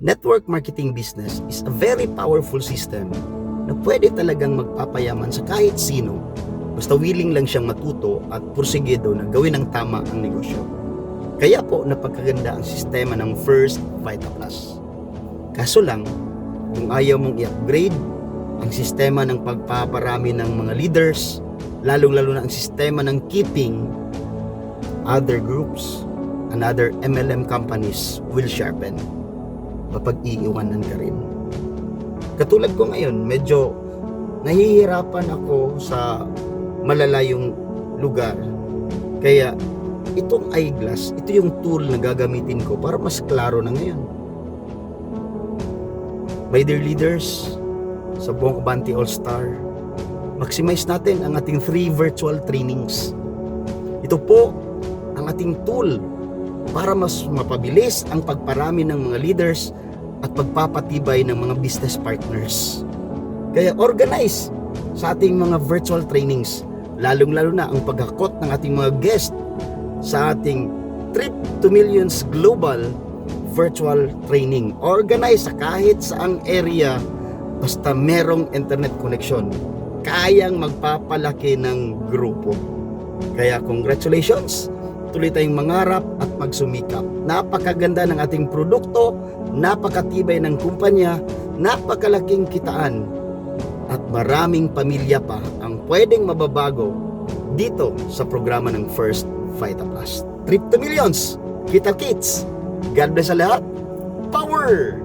Network marketing business is a very powerful system na pwede talagang magpapayaman sa kahit sino basta willing lang siyang matuto at porsigido na gawin ng tama ang negosyo. Kaya po napagkaganda ang sistema ng First Vita Plus. Kaso lang, kung ayaw mong i-upgrade ang sistema ng pagpaparami ng mga leaders, lalong-lalo na ang sistema ng keeping, other groups and other MLM companies will sharpen. Mapag-iiwanan ka rin. Katulad ko ngayon, medyo nahihirapan ako sa malalayong lugar. Kaya itong eyeglass, ito yung tool na gagamitin ko para mas klaro na ngayon. My dear leaders, sa buong Abante All-Star, maximize natin ang ating 3 virtual trainings. Ito po ang ating tool para mas mapabilis ang pagparami ng mga leaders at pagpapatibay ng mga business partners. Kaya organize sa ating mga virtual trainings, lalong-lalo na ang paghakot ng ating mga guest sa ating Trip to Millions Global Virtual Training. Organize sa kahit saang area basta merong internet connection. Kayang magpapalaki ng grupo. Kaya congratulations! Tuloy tayong mangarap at magsumikap. Napakaganda ng ating produkto, napakatibay ng kumpanya, napakalaking kitaan, at maraming pamilya pa ang pwedeng mababago dito sa programa ng First Vita Plus. Trip to Millions! Kita kits! God bless sa lahat! Power!